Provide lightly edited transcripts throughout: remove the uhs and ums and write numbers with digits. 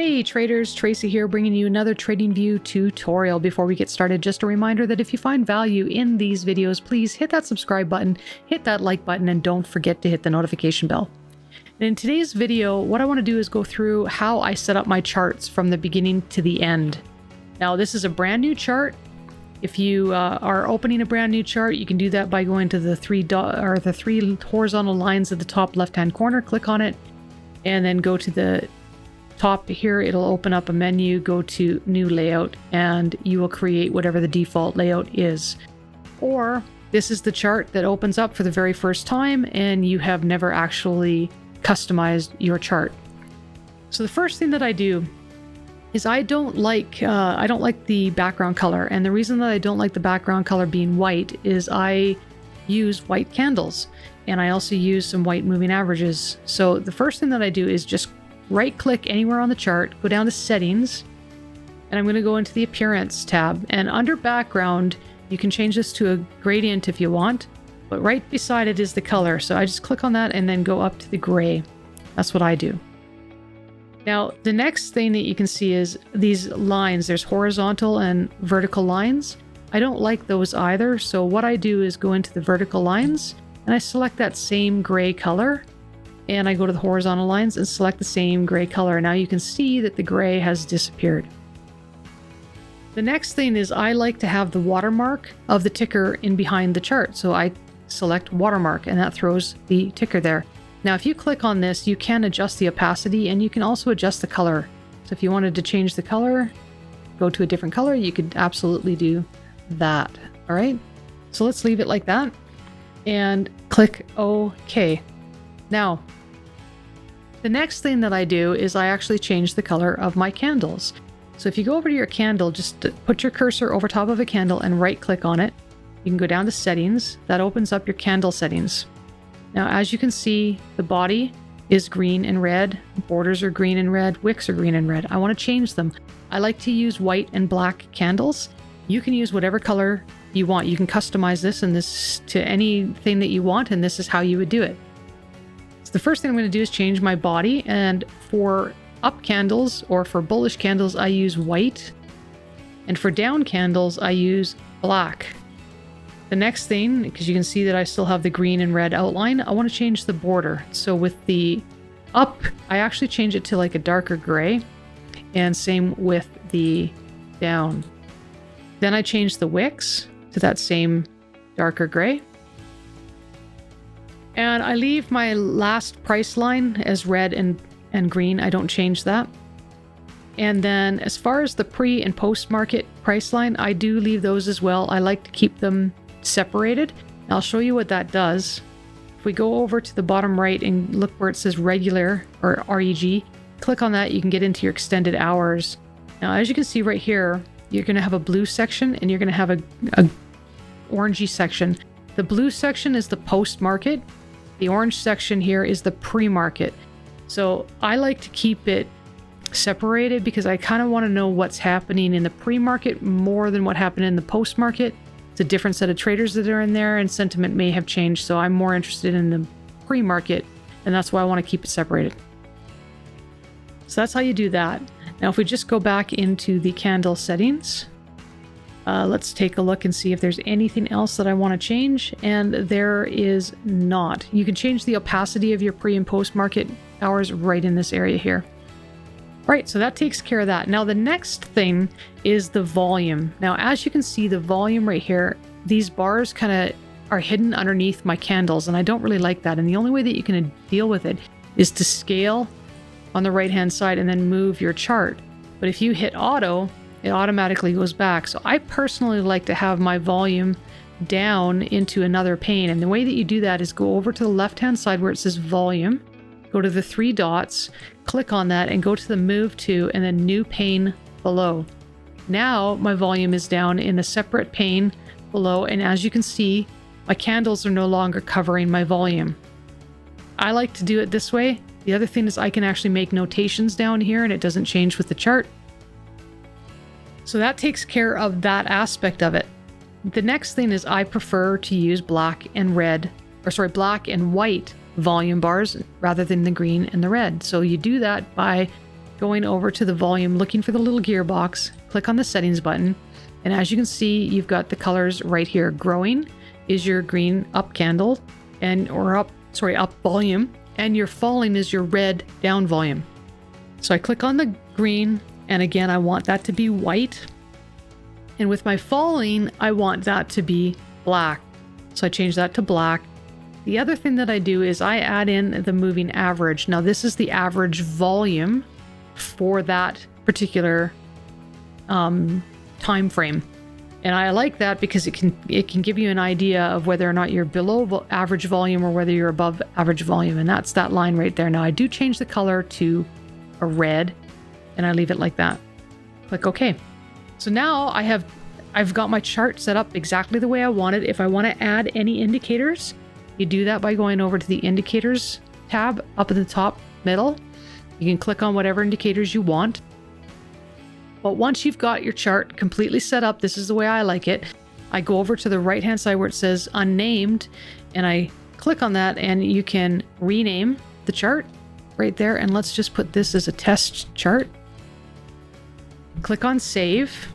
Hey traders, Tracy here bringing you another TradingView tutorial. Before we get started, just a reminder that if you find value in these videos, please hit that subscribe button, hit that like button, and don't forget to hit the notification bell. And in today's video, what I want to do is go through how I set up my charts from the beginning to the end. Now, this is a brand new chart. If you are opening a brand new chart, you can do that by going to the three horizontal lines at the top left-hand corner, click on it, and then go to the top here. It'll open up a menu, go to new layout, and you will create whatever the default layout is. Or this is the chart that opens up for the very first time and you have never actually customized your chart. So the first thing that I do is I don't like the background color, and the reason that I don't like the background color being white is I use white candles and I also use some white moving averages. So the first thing that I do is just right click anywhere on the chart, go down to settings, and I'm going to go into the appearance tab, and under background you can change this to a gradient if you want, but right beside it is the color. So I just click on that and then go up to the gray. That's what I do. Now the next thing that you can see is these lines. There's horizontal and vertical lines. I don't like those either, so what I do is go into the vertical lines and I select that same gray color, and I go to the horizontal lines and select the same gray color. Now you can see that the gray has disappeared. The next thing is I like to have the watermark of the ticker in behind the chart. So I select watermark and that throws the ticker there. Now if you click on this, you can adjust the opacity and you can also adjust the color. So if you wanted to change the color, go to a different color, you could absolutely do that. All right, so let's leave it like that and click OK. Now, the next thing that I do is I actually change the color of my candles. So if you go over to your candle, just put your cursor over top of a candle and right click on it. You can go down to settings. That opens up your candle settings. Now, as you can see, the body is green and red, borders are green and red, wicks are green and red. I want to change them. I like to use white and black candles. You can use whatever color you want. You can customize this and this to anything that you want, and this is how you would do it. The first thing I'm going to do is change my body, and for up candles or for bullish candles I use white, and for down candles I use black. The next thing, because you can see that I still have the green and red outline, I want to change the border. So with the up, I actually change it to like a darker gray, and same with the down. Then I change the wicks to that same darker gray. And I leave my last price line as red and green. I don't change that. And then as far as the pre and post market price line, I do leave those as well. I like to keep them separated. I'll show you what that does. If we go over to the bottom right and look where it says regular or REG, click on that, you can get into your extended hours. Now, as you can see right here, you're going to have a blue section and you're going to have a orangey section. The blue section is the post market. The orange section here is the pre-market. So I like to keep it separated because I kind of want to know what's happening in the pre-market more than what happened in the post-market. It's a different set of traders that are in there and sentiment may have changed. So I'm more interested in the pre-market, and that's why I want to keep it separated. So that's how you do that. Now, if we just go back into the candle settings, let's take a look and see if there's anything else that I want to change, and there is not. You can change the opacity of your pre and post market hours right in this area here. All right, so that takes care of that. Now the next thing is the volume. Now as you can see, the volume right here, these bars kind of are hidden underneath my candles, and I don't really like that. And the only way that you can deal with it is to scale on the right hand side and then move your chart. But if you hit auto, it automatically goes back. So I personally like to have my volume down into another pane. And the way that you do that is go over to the left-hand side where it says volume, go to the three dots, click on that and go to the move to and then new pane below. Now my volume is down in a separate pane below. And as you can see, my candles are no longer covering my volume. I like to do it this way. The other thing is I can actually make notations down here and it doesn't change with the chart. So that takes care of that aspect of it. The next thing is I prefer to use black and white volume bars rather than the green and the red. So you do that by going over to the volume, looking for the little gearbox, click on the settings button. And as you can see, you've got the colors right here. Growing is your green up candle up volume, and your falling is your red down volume. So I click on the green, and again, I want that to be white. And with my falling, I want that to be black. So I change that to black. The other thing that I do is I add in the moving average. Now this is the average volume for that particular time frame. And I like that because it can give you an idea of whether or not you're below average volume or whether you're above average volume. And that's that line right there. Now I do change the color to a red and I leave it like that. Click OK. So now I've got my chart set up exactly the way I want it. If I want to add any indicators, you do that by going over to the indicators tab up at the top middle. You can click on whatever indicators you want. But once you've got your chart completely set up, this is the way I like it. I go over to the right hand side where it says unnamed and I click on that, and you can rename the chart right there. And let's just put this as a test chart. Click on save.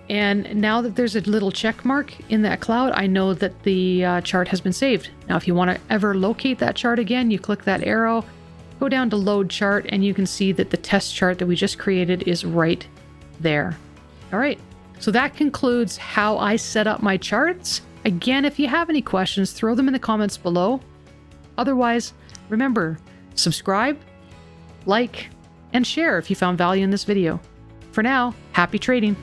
And now that there's a little check mark in that cloud, I know that the chart has been saved. Now, if you want to ever locate that chart again, you click that arrow, go down to load chart, and you can see that the test chart that we just created is right there. All right, so that concludes how I set up my charts. Again, if you have any questions, throw them in the comments below. Otherwise, remember, subscribe, like, and share if you found value in this video. For now, happy trading.